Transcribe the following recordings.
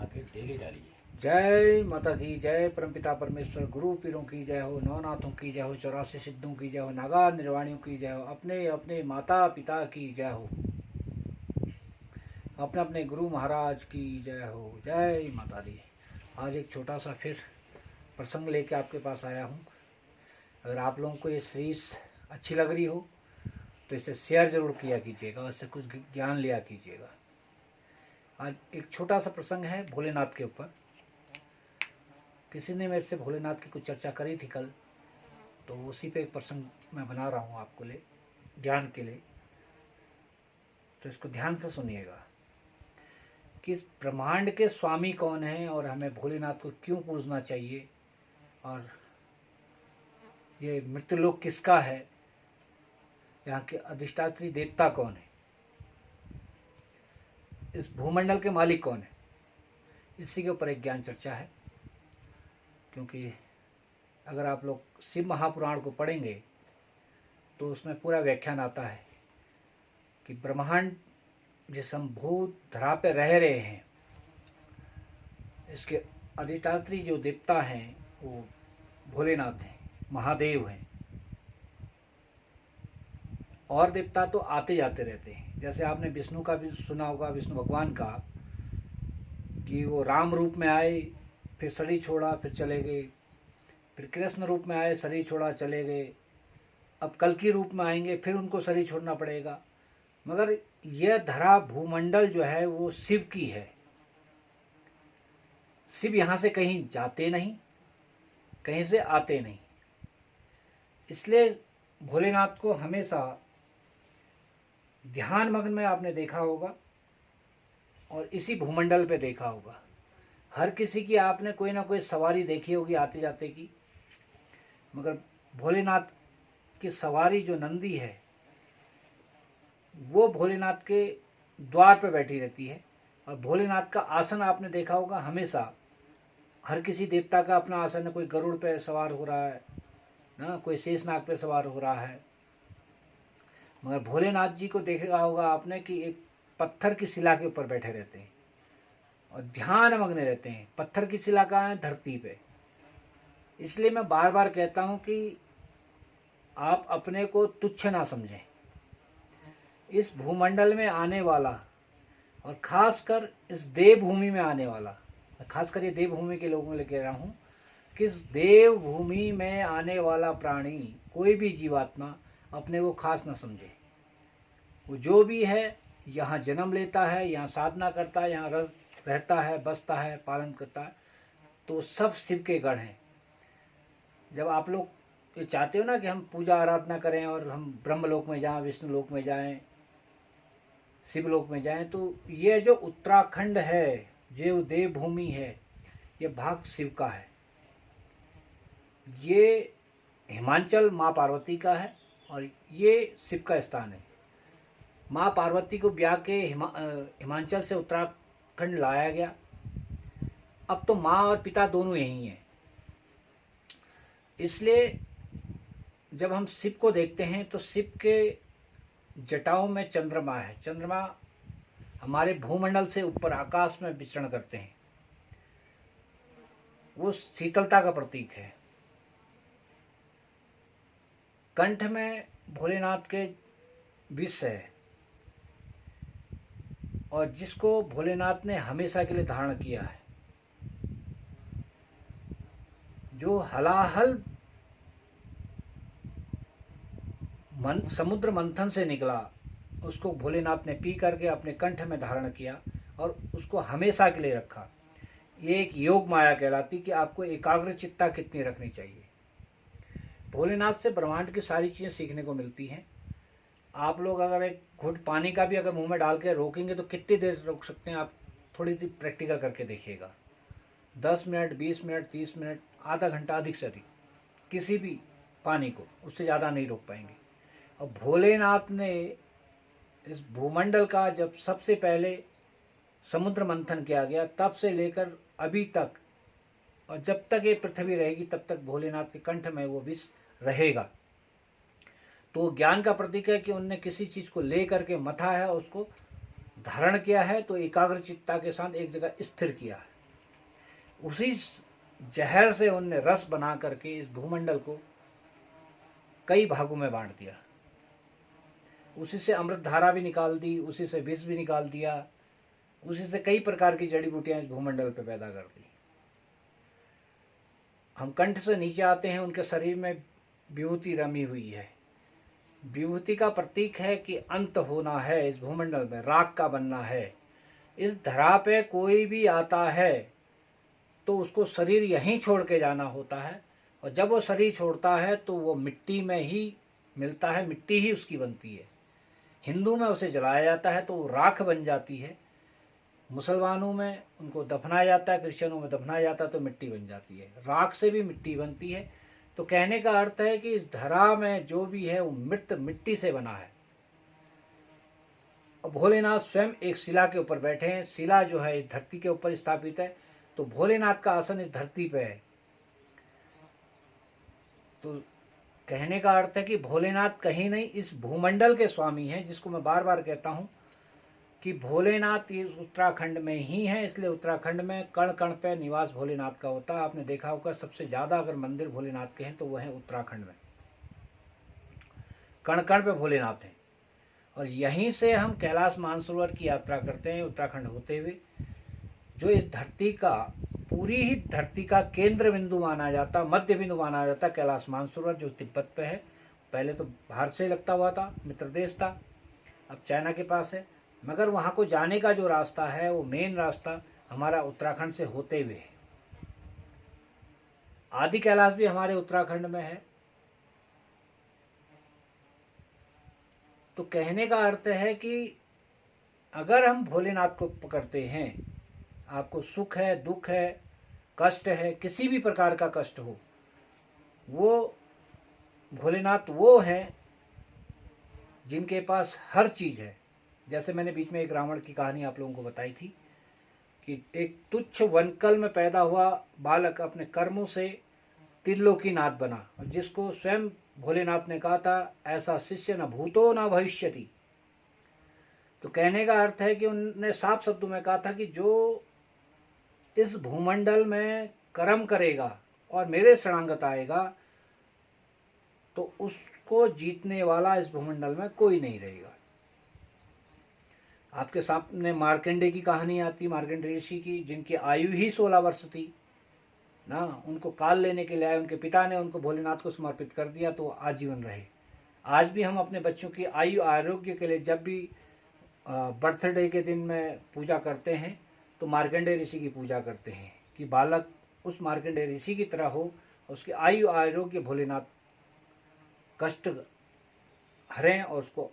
बना के डेली डालिए। जय माता की जय, परमपिता परमेश्वर गुरु पीरों की जय हो, नवनाथों की जय हो, 84 सिद्धों की जय हो, नागा निर्वाणियों की जय हो, अपने अपने माता पिता की जय हो, अपने अपने गुरु महाराज की जय हो। जय माता दी। आज एक छोटा सा फिर प्रसंग लेके आपके पास आया हूँ। अगर आप लोगों को ये सीरीज अच्छी लग रही हो तो इसे शेयर ज़रूर किया कीजिएगा और इससे कुछ ज्ञान लिया कीजिएगा। आज एक छोटा सा प्रसंग है भोलेनाथ के ऊपर। किसी ने मेरे से भोलेनाथ की कुछ चर्चा करी थी कल, तो उसी पे एक प्रसंग मैं बना रहा हूँ आपको लिए ध्यान के लिए। तो इसको ध्यान से सुनिएगा कि इस ब्रह्मांड के स्वामी कौन हैं और हमें भोलेनाथ को क्यों पूजना चाहिए, और ये मृत्युलोक किसका है, यहाँ के अधिष्ठात्री देवता कौन है, इस भूमंडल के मालिक कौन है, इसी के ऊपर एक ज्ञान चर्चा है। क्योंकि अगर आप लोग शिव महापुराण को पढ़ेंगे तो उसमें पूरा व्याख्यान आता है कि ब्रह्मांड जिस हम भूत धरा पे रह रहे हैं, इसके अधिष्ठात्री जो देवता हैं वो भोलेनाथ हैं, महादेव हैं। और देवता तो आते जाते रहते हैं। जैसे आपने विष्णु का भी सुना होगा, विष्णु भगवान का, कि वो राम रूप में आए, फिर शरीर छोड़ा, फिर चले गए, फिर कृष्ण रूप में आए, शरीर छोड़ा, चले गए, अब कल्कि रूप में आएंगे, फिर उनको शरीर छोड़ना पड़ेगा। मगर यह धरा भूमंडल जो है वो शिव की है। शिव यहाँ से कहीं जाते नहीं, कहीं से आते नहीं। इसलिए भोलेनाथ को हमेशा ध्यान मग्न में आपने देखा होगा और इसी भूमंडल पे देखा होगा। हर किसी की आपने कोई ना कोई सवारी देखी होगी आते जाते की, मगर भोलेनाथ की सवारी जो नंदी है वो भोलेनाथ के द्वार पे बैठी रहती है। और भोलेनाथ का आसन आपने देखा होगा, हमेशा हर किसी देवता का अपना आसन है। कोई गरुड़ पे सवार हो रहा है ना, कोई शेषनाग पे सवार हो रहा है, मगर भोलेनाथ जी को देखा होगा आपने कि एक पत्थर की शिला के ऊपर बैठे रहते हैं और ध्यान मग्न रहते हैं। पत्थर की शिला कहाँ है? धरती पे। इसलिए मैं बार बार कहता हूँ कि आप अपने को तुच्छ ना समझें। इस भूमंडल में आने वाला, और खासकर इस देवभूमि में आने वाला, खासकर ये देवभूमि के लोगों के लिए कह रहा हूँ कि इस देवभूमि में आने वाला प्राणी, कोई भी जीवात्मा अपने को खास ना समझे। वो जो भी है यहाँ जन्म लेता है, यहाँ साधना करता है, यहाँ रहता है, बसता है, पालन करता है, तो सब शिव के गढ़ हैं। जब आप लोग ये चाहते हो ना कि हम पूजा आराधना करें और हम ब्रह्मलोक में जाएं, विष्णु लोक में जाएं, शिवलोक में जाएं, तो ये जो उत्तराखंड है, जो देवभूमि है, ये भाग शिव का है। ये हिमाचल माँ पार्वती का है और ये शिव का स्थान है। माँ पार्वती को ब्याह के हिमाचल से उत्तराखंड लाया गया। अब तो माँ और पिता दोनों यही हैं। इसलिए जब हम शिव को देखते हैं तो शिव के जटाओं में चंद्रमा है। चंद्रमा हमारे भूमंडल से ऊपर आकाश में विचरण करते हैं, वो शीतलता का प्रतीक है। कंठ में भोलेनाथ के विष है, और जिसको भोलेनाथ ने हमेशा के लिए धारण किया है। जो हलाहल समुद्र मंथन से निकला, उसको भोलेनाथ ने पी करके अपने कंठ में धारण किया और उसको हमेशा के लिए रखा। ये एक योग माया कहलाती कि आपको एकाग्र चित्ता कितनी रखनी चाहिए। भोलेनाथ से ब्रह्मांड की सारी चीज़ें सीखने को मिलती हैं। आप लोग अगर एक घुट पानी का भी अगर मुंह में डाल के रोकेंगे तो कितनी देर रोक सकते हैं आप? थोड़ी सी प्रैक्टिकल करके देखिएगा। 10 मिनट, 20 मिनट, 30 मिनट, आधा घंटा, अधिक से अधिक किसी भी पानी को, उससे ज़्यादा नहीं रोक पाएंगे। और भोलेनाथ ने इस भूमंडल का जब सबसे पहले समुद्र मंथन किया गया, तब से लेकर अभी तक, और जब तक ये पृथ्वी रहेगी तब तक भोलेनाथ के कंठ में वो विष रहेगा। तो ज्ञान का प्रतीक है कि उनने किसी चीज़ को ले करके मथा है और उसको धारण किया है, तो एकाग्र चित्ता के साथ एक जगह स्थिर किया है। उसी जहर से उनने रस बना करके इस भूमंडल को कई भागों में बांट दिया। उसी से अमृत धारा भी निकाल दी, उसी से विष भी निकाल दिया, उसी से कई प्रकार की जड़ी बूटियां इस भूमंडल पे पैदा कर दी। हम कंठ से नीचे आते हैं, उनके शरीर में विभूति रमी हुई है। विभूति का प्रतीक है कि अंत होना है, इस भूमंडल में राख का बनना है। इस धरा पे कोई भी आता है तो उसको शरीर यहीं छोड़ के जाना होता है, और जब वो शरीर छोड़ता है तो वो मिट्टी में ही मिलता है, मिट्टी ही उसकी बनती है। हिंदू में उसे जलाया जाता है तो वो राख बन जाती है, मुसलमानों में उनको दफनाया जाता है, क्रिश्चियनों में दफनाया जाता है तो मिट्टी बन जाती है। राख से भी मिट्टी बनती है। तो कहने का अर्थ है कि इस धरा में जो भी है वो मृत मिट्टी से बना है। और भोलेनाथ स्वयं एक शिला के ऊपर बैठे हैं। शिला जो है इस धरती के ऊपर स्थापित है, तो भोलेनाथ का आसन इस धरती पे है। तो कहने का अर्थ है कि भोलेनाथ कहीं नहीं, इस भूमंडल के स्वामी हैं, जिसको मैं बार बार कहता हूँ कि भोलेनाथ इस उत्तराखंड में ही है। इसलिए उत्तराखंड में कण कण पे निवास भोलेनाथ का होता है। आपने देखा होगा सबसे ज़्यादा अगर मंदिर भोलेनाथ के हैं तो वह है उत्तराखंड में, कण कण पे भोलेनाथ हैं। और यहीं से हम कैलाश मानसरोवर की यात्रा करते हैं उत्तराखंड होते हुए, जो इस धरती का, पूरी ही धरती का केंद्र बिंदु माना जाता, मध्य बिंदु माना जाता कैलाश मानसरोवर, जो तिब्बत पे है। पहले तो बाहर से लगता हुआ था, मित्र देश था, अब चाइना के पास है। मगर वहाँ को जाने का जो रास्ता है वो मेन रास्ता हमारा उत्तराखंड से होते हुए है। आदि कैलाश भी हमारे उत्तराखंड में है। तो कहने का अर्थ है कि अगर हम भोलेनाथ को पकड़ते हैं, आपको सुख है, दुख है, कष्ट है, किसी भी प्रकार का कष्ट हो, वो भोलेनाथ वो हैं जिनके पास हर चीज़ है। जैसे मैंने बीच में एक रावण की कहानी आप लोगों को बताई थी कि एक तुच्छ वनकल में पैदा हुआ बालक अपने कर्मों से त्रिलोकीनाथ बना, और जिसको स्वयं भोलेनाथ ने कहा था ऐसा शिष्य न भूतो न भविष्यति। तो कहने का अर्थ है कि उन्होंने साफ शब्दों में कहा था कि जो इस भूमंडल में कर्म करेगा और मेरे शरणागत आएगा तो उसको जीतने वाला इस भूमंडल में कोई नहीं रहेगा। आपके सामने मार्कंडे की कहानी आती, मार्कंडे ऋषि की, जिनकी आयु ही 16 वर्ष थी ना। उनको काल लेने के लिए आए, उनके पिता ने उनको भोलेनाथ को समर्पित कर दिया तो आजीवन रहे। आज भी हम अपने बच्चों की आयु आरोग्य के लिए जब भी बर्थडे के दिन में पूजा करते हैं तो मार्कंडे ऋषि की पूजा करते हैं कि बालक उस मार्कंडे ऋषि की तरह हो, उसकी आयु आरोग्य भोलेनाथ कष्ट हरें और उसको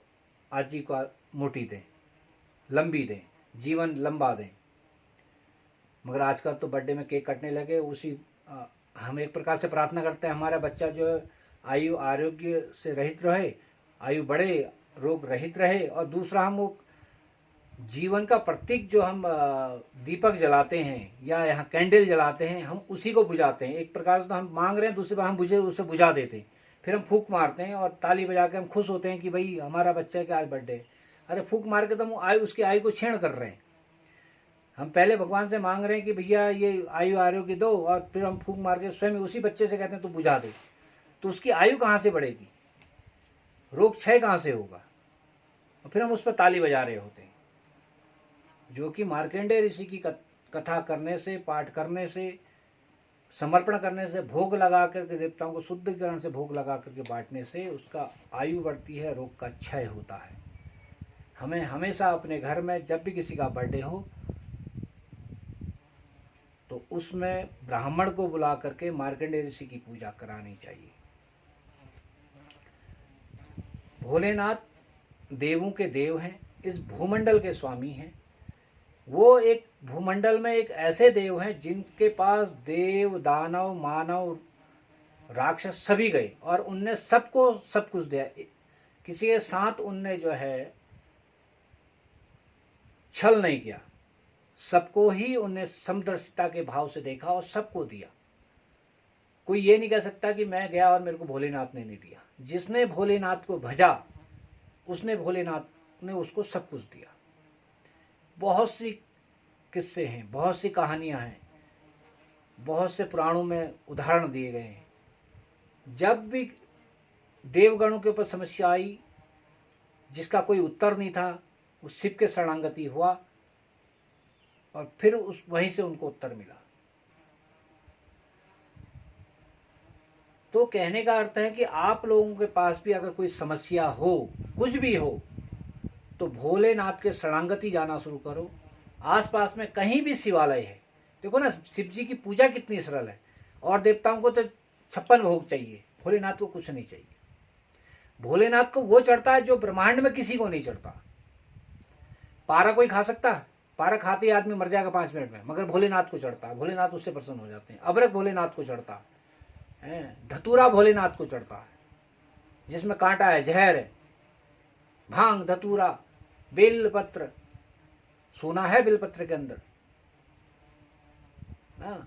आजीविका मोटी दें, लंबी दें, जीवन लंबा दें। मगर आजकल तो बर्थडे में केक कटने लगे। उसी हम एक प्रकार से प्रार्थना करते हैं हमारा बच्चा जो आयु आरोग्य से रहित रहे, आयु बढ़े, रोग रहित रहे। और दूसरा हम वो जीवन का प्रतीक जो हम दीपक जलाते हैं या यहाँ कैंडल जलाते हैं, हम उसी को बुझाते हैं। एक प्रकार से तो हम मांग रहे हैं, दूसरी बार हम उसे बुझा देते हैं। फिर हम फूंक मारते हैं और ताली बजा के हम खुश होते हैं कि भाई हमारा बच्चा का आज बर्थडे। अरे फूंक मार के तो हम उसकी आयु को छीण कर रहे हैं। हम पहले भगवान से मांग रहे हैं कि भैया ये आयु आरोग्य दो, और फिर हम फूंक मार के स्वयं उसी बच्चे से कहते हैं तू बुझा दे। तो उसकी आयु कहाँ से बढ़ेगी, रोग क्षय कहाँ से होगा, और फिर हम उस पर ताली बजा रहे होते हैं। जो कि मार्कंडेय ऋषि की कथा करने से, पाठ करने से, समर्पण करने से, भोग लगा करके देवताओं को शुद्धिकरण से भोग लगा करके बांटने से उसका आयु बढ़ती है, रोग का क्षय होता है। हमें हमेशा अपने घर में जब भी किसी का बर्थडे हो तो उसमें ब्राह्मण को बुला करके मार्कंडेय ऋषि की पूजा करानी चाहिए। भोलेनाथ देवों के देव हैं, इस भूमंडल के स्वामी हैं। वो एक भूमंडल में एक ऐसे देव हैं जिनके पास देव, दानव, मानव, राक्षस सभी गए और उनने सबको सब कुछ दिया। किसी के साथ उनने जो है छल नहीं किया, सबको ही उनने समदर्शिता के भाव से देखा और सबको दिया। कोई ये नहीं कह सकता कि मैं गया और मेरे को भोलेनाथ ने नहीं दिया। जिसने भोलेनाथ को भजा उसने, भोलेनाथ ने उसको सब कुछ दिया। बहुत सी किस्से हैं, बहुत सी कहानियां हैं बहुत से पुराणों में उदाहरण दिए गए हैं। जब भी देवगणों के ऊपर समस्या आई जिसका कोई उत्तर नहीं था, उस शिव के शरणागति हुआ और फिर उस वहीं से उनको उत्तर मिला। तो कहने का अर्थ है कि आप लोगों के पास भी अगर कोई समस्या हो, कुछ भी हो, तो भोलेनाथ के शरणागति जाना शुरू करो। आसपास में कहीं भी शिवालय है, देखो ना शिव जी की पूजा कितनी सरल है। और देवताओं को तो 56 भोग चाहिए, भोलेनाथ को कुछ नहीं चाहिए। भोलेनाथ को वो चढ़ता है जो ब्रह्मांड में किसी को नहीं चढ़ता। पारा कोई खा सकता है? पारा खाते ही आदमी मर जाएगा 5 मिनट में, मगर भोलेनाथ को चढ़ता है, भोलेनाथ उससे प्रसन्न हो जाते हैं। अबरक भोलेनाथ को चढ़ता है, धतूरा भोलेनाथ को चढ़ता है जिसमें कांटा है, जहर है। भांग, धतूरा, बेलपत्र, सोना है बेलपत्र के अंदर ना।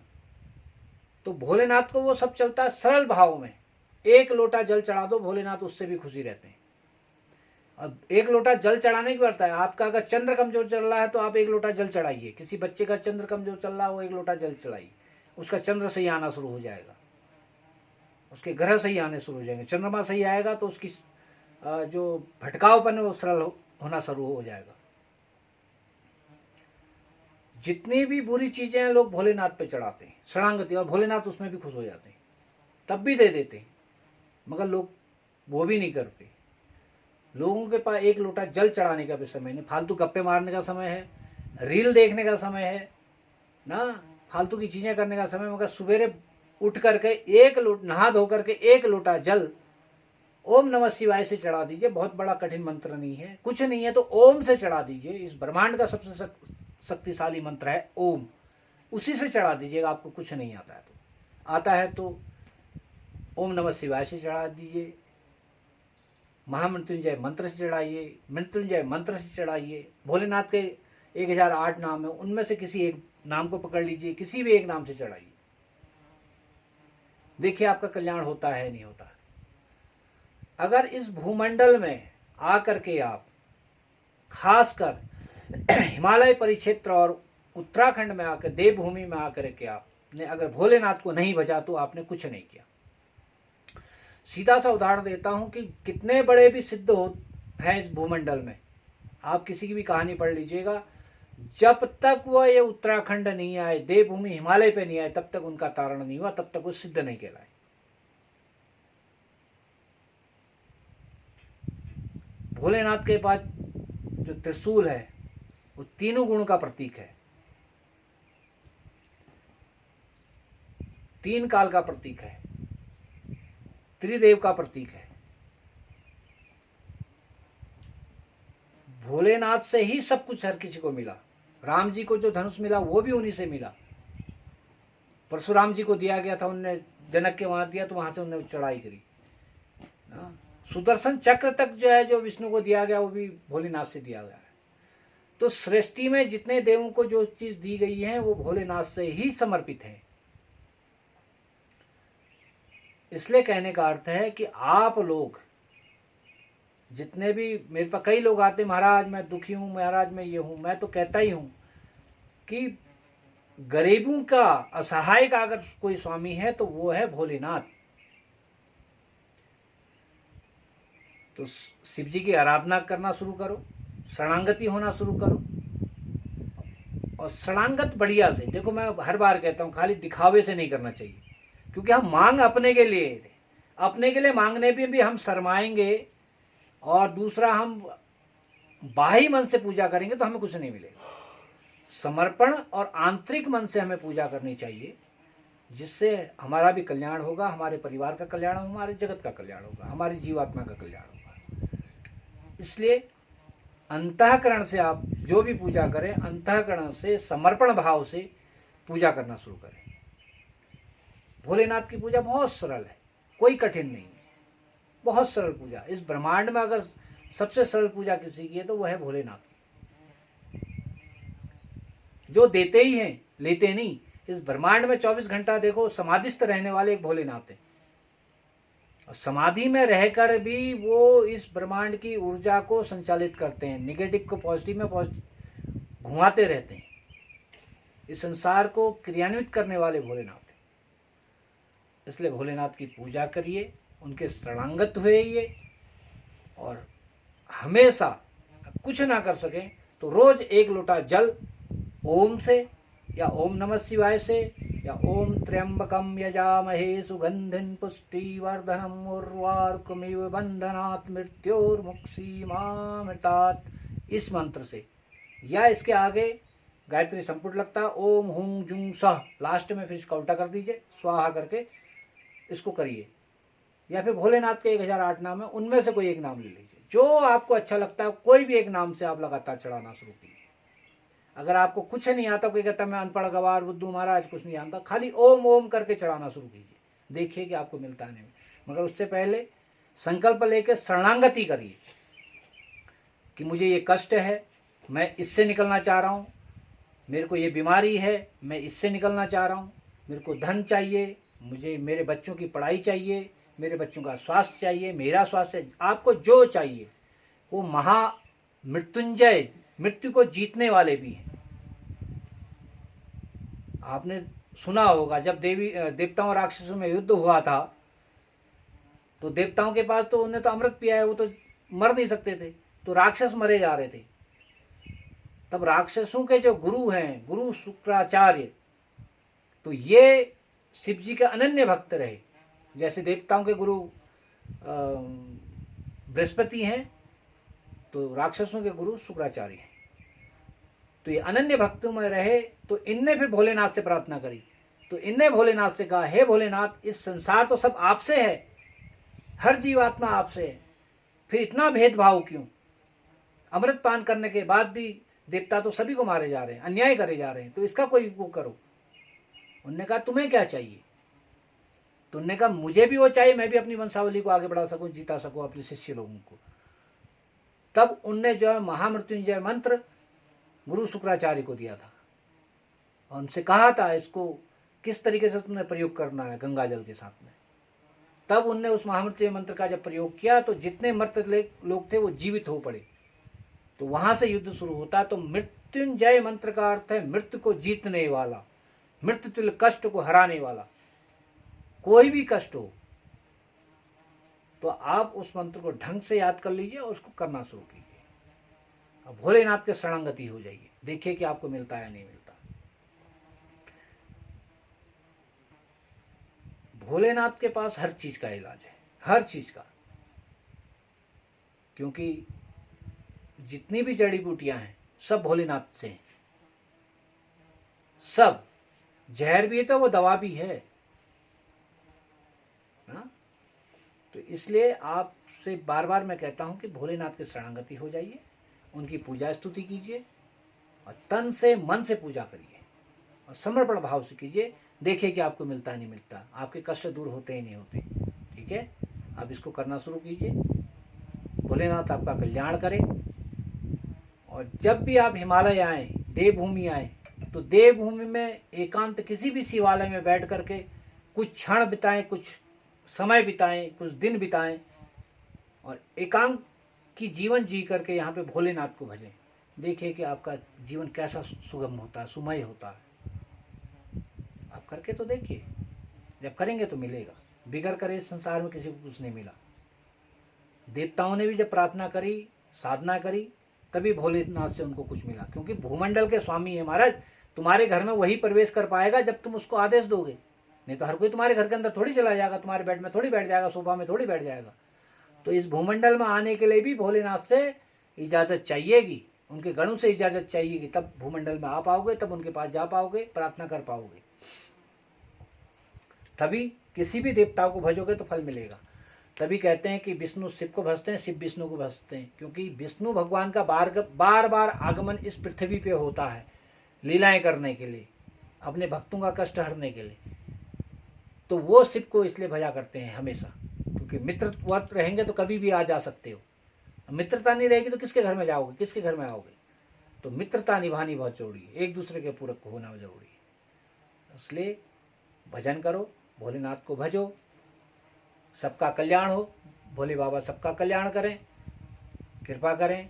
तो भोलेनाथ को वो सब चलता है सरल भाव में। 1 लोटा जल चढ़ा दो, भोलेनाथ उससे भी खुशी रहते हैं। अब 1 लोटा जल चढ़ाने की पड़ता है। आपका अगर चंद्र कमजोर चल रहा है तो आप 1 लोटा जल चढ़ाइए। किसी बच्चे का चंद्र कमजोर चल रहा है, वो 1 लोटा जल चढ़ाइए, उसका चंद्र सही आना शुरू हो जाएगा, उसके ग्रह सही आने शुरू हो जाएंगे। चंद्रमा सही आएगा तो उसकी जो भटकावपन है वो सरल होना शुरू हो जाएगा। जितनी भी बुरी चीजें हैं लोग भोलेनाथ पे चढ़ाते हैं शरणागति, और भोलेनाथ उसमें भी खुश हो जाते हैं, तब भी दे देते हैं, मगर लोग वो भी नहीं करते। लोगों के पास 1 लोटा जल चढ़ाने का भी समय नहीं, फालतू गप्पे मारने का समय है, रील देखने का समय है ना, फालतू की चीजें करने का समय। मगर सवेरे उठ करके 1 लोटा नहा धो करके 1 लोटा जल ओम नमः शिवाय से चढ़ा दीजिए। बहुत बड़ा कठिन मंत्र नहीं है, कुछ नहीं है तो ओम से चढ़ा दीजिए। इस ब्रह्मांड का सबसे शक्तिशाली मंत्र है ओम, उसी से चढ़ा दीजिएगा। आपको कुछ नहीं आता है तो ओम नमः शिवाय से चढ़ा दीजिए, महामृत्युंजय मंत्र से चढ़ाइए, मृत्युंजय मंत्र से चढ़ाइए। भोलेनाथ के 1008 नाम है, उनमें से किसी एक नाम को पकड़ लीजिए, किसी भी एक नाम से चढ़ाइए, देखिए आपका कल्याण होता है नहीं होता। अगर इस भूमंडल में आकर के आप खासकर हिमालय परिक्षेत्र और उत्तराखंड में आकर, देवभूमि में आकर के आपने अगर भोलेनाथ को नहीं भजा तो आपने कुछ नहीं किया। सीधा सा उदाहरण देता हूं कि कितने बड़े भी सिद्ध हैं इस भूमंडल में, आप किसी की भी कहानी पढ़ लीजिएगा, जब तक वह ये उत्तराखंड नहीं आए, देवभूमि हिमालय पे नहीं आए, तब तक उनका तारण नहीं हुआ, तब तक वो सिद्ध नहीं कहलाए। भोलेनाथ के पास जो त्रिशूल है वो तीनों गुणों का प्रतीक है, 3 काल का प्रतीक है, त्रिदेव का प्रतीक है। भोलेनाथ से ही सब कुछ हर किसी को मिला। राम जी को जो धनुष मिला वो भी उन्हीं से मिला। परशुराम जी को दिया गया था, उनने जनक के वहां दिया तो वहां से उन्होंने चढ़ाई करी। सुदर्शन चक्र तक जो है जो विष्णु को दिया गया वो भी भोलेनाथ से दिया गया है। तो सृष्टि में जितने देवों को जो चीज दी गई है वो भोलेनाथ से ही समर्पित है। इसलिए कहने का अर्थ है कि आप लोग जितने भी, मेरे पास कई लोग आते, महाराज मैं दुखी हूं, महाराज मैं ये हूं, मैं तो कहता ही हूं कि गरीबों का, असहाय का अगर कोई स्वामी है तो वो है भोलेनाथ। तो शिव जी की आराधना करना शुरू करो, शरणागति होना शुरू करो, और शरणागत बढ़िया से। देखो मैं हर बार कहता हूं खाली दिखावे से नहीं करना चाहिए, क्योंकि हम मांग अपने के लिए मांगने में भी हम शर्माएंगे, और दूसरा हम बाह्य मन से पूजा करेंगे तो हमें कुछ नहीं मिलेगा। समर्पण और आंतरिक मन से हमें पूजा करनी चाहिए, जिससे हमारा भी कल्याण होगा, हमारे परिवार का कल्याण होगा, हमारे जगत का कल्याण होगा, हमारी जीवात्मा का कल्याण होगा। इसलिए अंतःकरण से आप जो भी पूजा करें, अंतःकरण से समर्पण भाव से पूजा करना शुरू करें। भोलेनाथ की पूजा बहुत सरल है, कोई कठिन नहीं है, बहुत सरल पूजा। इस ब्रह्मांड में अगर सबसे सरल पूजा किसी की है तो वह है भोलेनाथ, जो देते ही हैं, लेते नहीं। इस ब्रह्मांड में 24 घंटा देखो समाधिस्थ रहने वाले एक भोलेनाथ है, और समाधि में रहकर भी वो इस ब्रह्मांड की ऊर्जा को संचालित करते हैं, निगेटिव को पॉजिटिव में घुमाते रहते हैं। इस संसार को क्रियान्वित करने वाले भोलेनाथ हैं। इसलिए भोलेनाथ की पूजा करिए, उनके शरणागत हुए और हमेशा कुछ ना कर सकें तो रोज एक लोटा जल ओम से या ओम नमः शिवाय से या ओम त्र्यंबकम यजामहे सुगंधिं पुष्टिवर्धनम उर्वारुकमिव बंधनात् मृत्योर्मुक्षीमामृतात्, इस मंत्र से या इसके आगे गायत्री संपुट लगता है ओम हुं जुं सह, लास्ट में फिर इसका उल्टा कर दीजिए, स्वाहा करके इसको करिए। या फिर भोलेनाथ के 1008 नाम है, उनमें से कोई एक नाम ले लीजिए, जो आपको अच्छा लगता है कोई भी एक नाम से आप लगातार चढ़ाना शुरू कीजिए। अगर आपको कुछ नहीं आता, कोई कहता मैं अनपढ़ गवार बुद्धू महाराज कुछ नहीं आता, खाली ओम ओम करके चढ़ाना शुरू कीजिए, देखिए कि आपको मिलता नहीं। मगर उससे पहले संकल्प लेकर शरणागति करिए कि मुझे ये कष्ट है, मैं इससे निकलना चाह रहा हूँ, मेरे को ये बीमारी है, मैं इससे निकलना चाह रहा हूँ, मेरे को धन चाहिए, मुझे मेरे बच्चों की पढ़ाई चाहिए, मेरे बच्चों का स्वास्थ्य चाहिए, मेरा स्वास्थ्य, आपको जो चाहिए। वो महामृत्युंजय, मृत्यु को जीतने वाले भी हैं। आपने सुना होगा जब देवताओं और राक्षसों में युद्ध हुआ था तो देवताओं के पास तो उन्हें तो अमृत पिया है, वो तो मर नहीं सकते थे, तो राक्षस मरे जा रहे थे। तब राक्षसों के जो गुरु हैं, गुरु शुक्राचार्य, तो ये शिव जी के अनन्य भक्त रहे। जैसे देवताओं के गुरु बृहस्पति हैं, तो राक्षसों के गुरु शुक्राचार्य हैं। तो ये अनन्य भक्तों में रहे, तो इनने फिर भोलेनाथ से प्रार्थना करी। तो इनने भोलेनाथ से कहा, हे भोलेनाथ, इस संसार तो सब आपसे है, हर जीवात्मा आपसे है, फिर इतना भेदभाव क्यों? अमृत पान करने के बाद भी देवता तो सभी को मारे जा रहे हैं, अन्याय करे जा रहे हैं, तो इसका कोई वो करो। उनने कहा तुम्हें क्या चाहिए? तो उनने कहा मुझे भी वो चाहिए, मैं भी अपनी वंशावली को आगे बढ़ा सकूं, जीता सकूं अपने शिष्य लोगों को। तब उनने जो है महामृत्युंजय मंत्र गुरु शुक्राचार्य को दिया था और उनसे कहा था इसको किस तरीके से तुमने प्रयोग करना है गंगा जल के साथ में। तब उनने उस महामृत्युंजय मंत्र का जब प्रयोग किया तो जितने मृत लोग थे वो जीवित हो पड़े। तो वहां से युद्ध शुरू होता है। तो मृत्युंजय मंत्र का अर्थ है मृत्यु को जीतने वाला, मृत्यु तुल्य कष्ट को हराने वाला। कोई भी कष्ट हो तो आप उस मंत्र को ढंग से याद कर लीजिए और उसको करना शुरू कीजिए। अब भोलेनाथ के शरणागति हो जाइए, देखिए कि आपको मिलता है या नहीं मिलता। भोलेनाथ के पास हर चीज का इलाज है, हर चीज का, क्योंकि जितनी भी जड़ी बूटियां हैं सब भोलेनाथ से हैं। सब जहर भी है तो वो दवा भी है ना। तो इसलिए आपसे बार बार मैं कहता हूं कि भोलेनाथ के शरणागति हो जाइए, उनकी पूजा स्तुति कीजिए और तन से मन से पूजा करिए और समर्पण भाव से कीजिए। देखिए कि आपको मिलता नहीं मिलता, आपके कष्ट दूर होते ही नहीं होते। ठीक है, आप इसको करना शुरू कीजिए। भोलेनाथ आपका कल्याण करे। और जब भी आप हिमालय आए, देवभूमि आए, तो देवभूमि में एकांत किसी भी शिवालय में बैठ करके कुछ क्षण बिताएं, कुछ समय बिताएं, कुछ दिन बिताएं और एकांत की जीवन जी करके यहाँ पे भोलेनाथ को भजें। देखिए कि आपका जीवन कैसा सुगम होता है, सुमय होता है। आप करके तो देखिए, जब करेंगे तो मिलेगा। बिगर करे इस संसार में किसी को कुछ नहीं मिला। देवताओं ने भी जब प्रार्थना करी, साधना करी, तभी भोलेनाथ से उनको कुछ मिला, क्योंकि भूमंडल के स्वामी है महाराज। तुम्हारे घर में वही प्रवेश कर पाएगा जब तुम उसको आदेश दोगे, नहीं तो हर कोई तुम्हारे घर के अंदर थोड़ी चला जाएगा, तुम्हारे बेड में थोड़ी बैठ जाएगा, सोफा में थोड़ी बैठ जाएगा। तो इस भूमंडल में आने के लिए भी भोलेनाथ से इजाजत चाहिएगी, उनके गणों से इजाजत चाहिएगी, तब भूमंडल में आ पाओगे, तब उनके पास जा पाओगे, प्रार्थना कर पाओगे। तभी किसी भी देवता को भजोगे तो फल मिलेगा। तभी कहते हैं कि विष्णु शिव को भजते हैं, शिव विष्णु को भजते हैं, क्योंकि विष्णु भगवान का बार बार आगमन इस पृथ्वी पे होता है लीलाएं करने के लिए, अपने भक्तों का कष्ट हरने के लिए। तो वो शिव को इसलिए भजा करते हैं हमेशा, क्योंकि मित्रवत रहेंगे तो कभी भी आ जा सकते हो। मित्रता नहीं रहेगी तो किसके घर में जाओगे, किसके घर में आओगे? तो मित्रता निभानी बहुत जरूरी है, एक दूसरे के पूरक होना जरूरी है। इसलिए भजन करो, भोलेनाथ को भजो, सबका कल्याण हो। भोले बाबा सबका कल्याण करें, कृपा करें।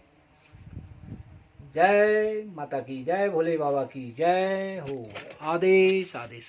जय माता की जय, भोले बाबा की जय हो। आदेश आदेश।